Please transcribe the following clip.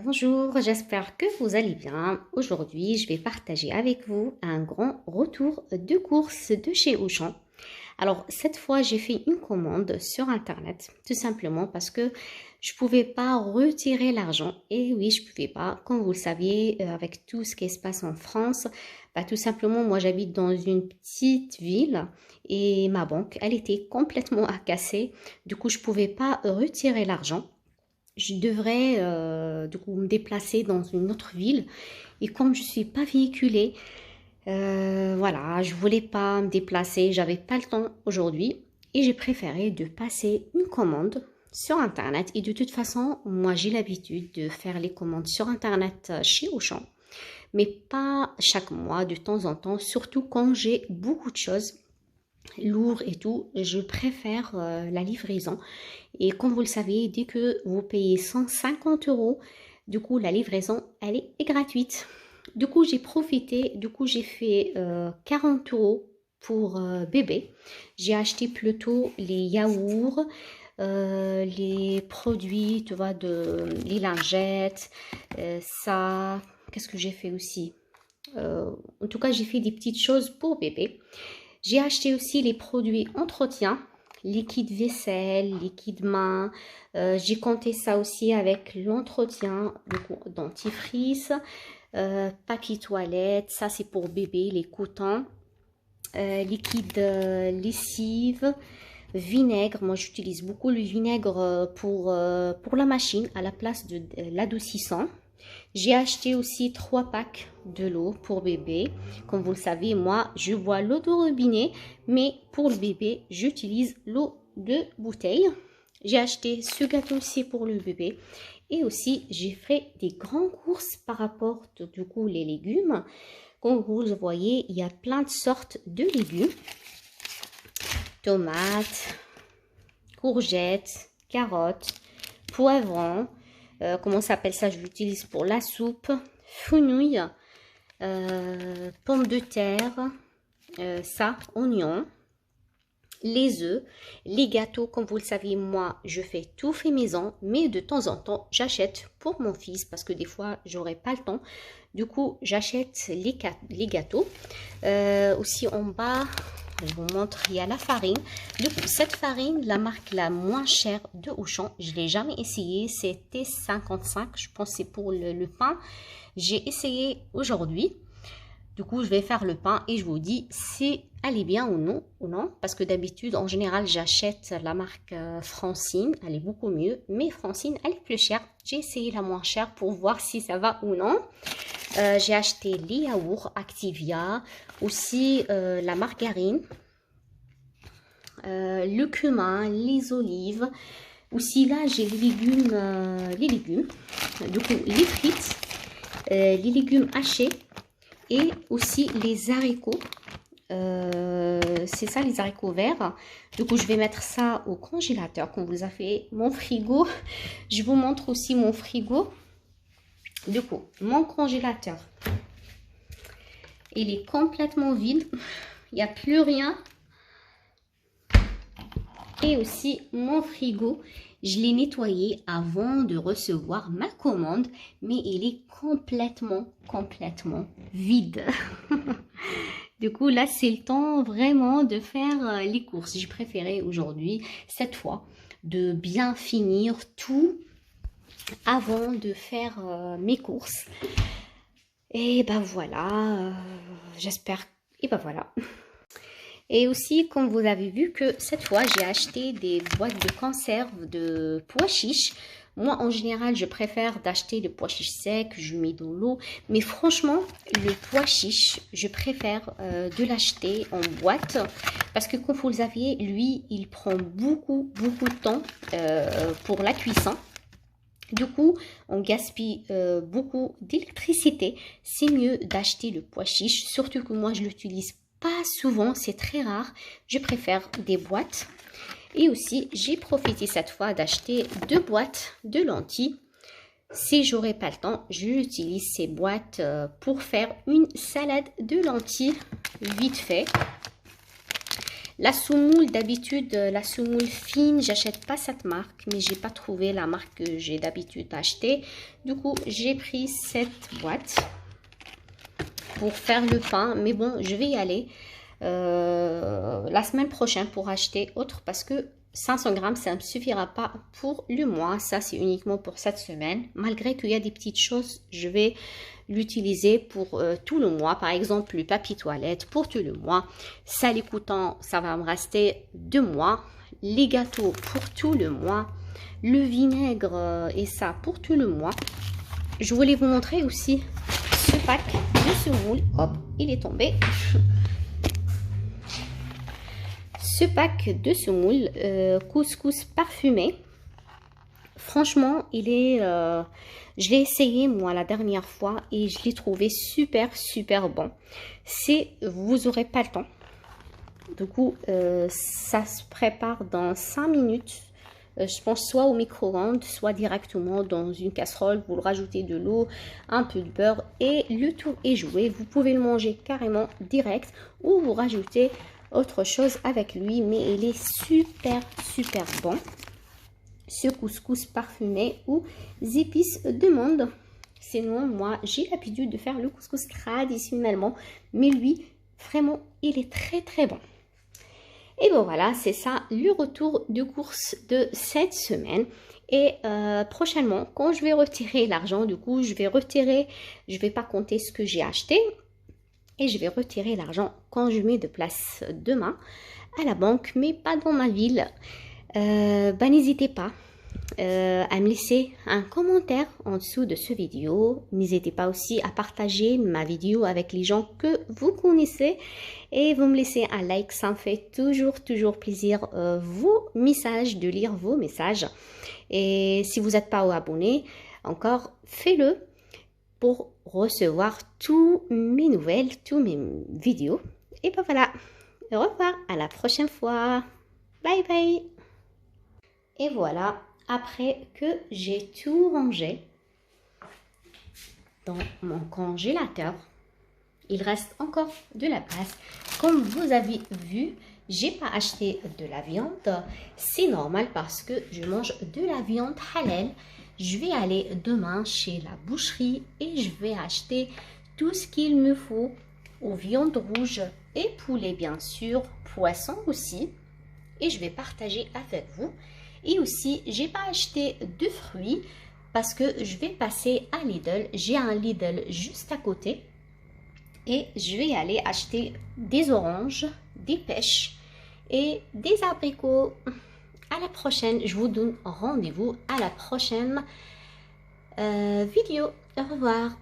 Bonjour, j'espère que vous allez bien. Aujourd'hui, je vais partager avec vous un grand retour de course de chez Auchan. Alors, cette fois, j'ai fait une commande sur Internet, tout simplement parce que je ne pouvais pas retirer l'argent. Et oui, je ne pouvais pas. Comme vous le saviez, avec tout ce qui se passe en France, tout simplement, moi, j'habite dans une petite ville et ma banque, elle était complètement cassée. Du coup, je ne pouvais pas retirer l'argent. Je devrais du coup me déplacer dans une autre ville et comme je suis pas véhiculée, voilà, je voulais pas me déplacer, j'avais pas le temps aujourd'hui et j'ai préféré de passer une commande sur internet. Et de toute façon, moi j'ai l'habitude de faire les commandes sur internet chez Auchan, mais pas chaque mois, de temps en temps, surtout quand j'ai beaucoup de choses lourd et tout, je préfère la livraison. Et comme vous le savez, dès que vous payez 150 euros, du coup, la livraison, elle est gratuite. Du coup, j'ai profité, du coup, j'ai fait 40 euros pour bébé. J'ai acheté plutôt les yaourts, les produits, tu vois, les lingettes, ça. Qu'est-ce que j'ai fait aussi? En tout cas, j'ai fait des petites choses pour bébé. J'ai acheté aussi les produits entretien, liquide vaisselle, liquide main. J'ai compté ça aussi avec l'entretien, dentifrice, papier toilette. Ça, c'est pour bébé, les cotons, liquide lessive, vinaigre. Moi, j'utilise beaucoup le vinaigre pour la machine à la place de l'adoucissant. J'ai acheté aussi 3 packs de l'eau pour bébé. Comme vous le savez, moi, je bois l'eau de robinet, mais pour le bébé, j'utilise l'eau de bouteille. J'ai acheté ce gâteau aussi pour le bébé. Et aussi, j'ai fait des grandes courses par rapport, du coup, les légumes. Comme vous le voyez, il y a plein de sortes de légumes. Tomates, courgettes, carottes, poivrons. Comment s'appelle ça? Je l'utilise pour la soupe. Fenouil, pommes de terre, ça, oignons, les œufs, les gâteaux. Comme vous le savez, moi, je fais tout fait maison, mais de temps en temps, j'achète pour mon fils parce que des fois, j'aurai pas le temps. Du coup, j'achète les gâteaux. Aussi en bas, je vous montre, il y a la farine. Du coup, cette farine, la marque la moins chère de Auchan, je ne l'ai jamais essayé. C'était 55, je pense que c'est pour le pain. J'ai essayé aujourd'hui. Du coup, je vais faire le pain et je vous dis si elle est bien ou non. Parce que d'habitude, en général, j'achète la marque Francine. Elle est beaucoup mieux. Mais Francine, elle est plus chère. J'ai essayé la moins chère pour voir si ça va ou non. J'ai acheté les yaourts Activia. Aussi la margarine. Le cumin, les olives. Aussi là, j'ai les légumes. Du coup, les frites, les légumes hachés. Et aussi les haricots. C'est ça, les haricots verts. Du coup, je vais mettre ça au congélateur. Comme vous avez fait mon frigo. Je vous montre aussi mon frigo. Du coup, mon congélateur, il est complètement vide. Il n'y a plus rien. Et aussi mon frigo, je l'ai nettoyé avant de recevoir ma commande, mais il est complètement vide. Du coup, là, c'est le temps vraiment de faire les courses. J'ai préféré aujourd'hui, cette fois, de bien finir tout avant de faire mes courses. Et ben voilà, j'espère. Et ben voilà. Et aussi, comme vous avez vu que cette fois, j'ai acheté des boîtes de conserve de pois chiches. Moi, en général, je préfère d'acheter le pois chiche sec, je mets dans l'eau. Mais franchement, le pois chiche, je préfère de l'acheter en boîte. Parce que comme vous le savez, lui, il prend beaucoup de temps pour la cuisson. Du coup, on gaspille beaucoup d'électricité. C'est mieux d'acheter le pois chiche, surtout que moi, je l'utilise pas souvent, c'est très rare. Je préfère des boîtes. Et aussi, j'ai profité cette fois d'acheter 2 boîtes de lentilles. Si j'aurais pas le temps, j'utilise ces boîtes pour faire une salade de lentilles vite fait. La semoule, d'habitude, la semoule fine, j'achète pas cette marque, mais j'ai pas trouvé la marque que j'ai d'habitude acheter. Du coup, j'ai pris cette boîte pour faire le pain, mais bon, je vais y aller la semaine prochaine pour acheter autre parce que 500 grammes, ça ne me suffira pas pour le mois. Ça, c'est uniquement pour cette semaine. Malgré qu'il y a des petites choses, je vais l'utiliser pour tout le mois. Par exemple, le papier toilette pour tout le mois. Ça, les coûtant, ça va me rester 2 mois. Les gâteaux pour tout le mois. Le vinaigre et ça pour tout le mois. Je voulais vous montrer aussi ce pack de semoule. Hop, il est tombé. Ce pack de semoule couscous parfumé, franchement, il est, je l'ai essayé moi la dernière fois et je l'ai trouvé super bon. Si vous n'aurez pas le temps, du coup, ça se prépare dans 5 minutes. Je pense soit au micro-ondes, soit directement dans une casserole. Vous le rajoutez de l'eau, un peu de beurre et le tout est joué. Vous pouvez le manger carrément direct ou vous rajoutez autre chose avec lui, mais il est super bon. Ce couscous parfumé ou épices de monde. Sinon, moi, j'ai l'habitude de faire le couscous traditionnellement, mais lui, vraiment, il est très bon. Et bon voilà, c'est ça le retour de course de cette semaine. Et prochainement, quand je vais retirer l'argent, du coup, je vais pas compter ce que j'ai acheté. Et je vais retirer l'argent quand je mets de place demain à la banque, mais pas dans ma ville. N'hésitez pas à me laisser un commentaire en dessous de cette vidéo. N'hésitez pas aussi à partager ma vidéo avec les gens que vous connaissez. Et vous me laissez un like, ça me fait toujours plaisir vos messages, de lire vos messages. Et si vous n'êtes pas abonné encore, faites-le pour recevoir toutes mes nouvelles, toutes mes vidéos. Et ben voilà, au revoir, à la prochaine fois. Bye. Et voilà, après que j'ai tout rangé dans mon congélateur, il reste encore de la place. Comme vous avez vu, j'ai pas acheté de la viande. C'est normal parce que je mange de la viande halal. Je vais aller demain chez la boucherie et je vais acheter tout ce qu'il me faut aux viandes rouges et poulet bien sûr, poisson aussi. Et je vais partager avec vous. Et aussi, j'ai pas acheté de fruits parce que je vais passer à Lidl. J'ai un Lidl juste à côté. Et je vais aller acheter des oranges, des pêches et des abricots. À la prochaine, je vous donne rendez-vous à la prochaine vidéo. Au revoir.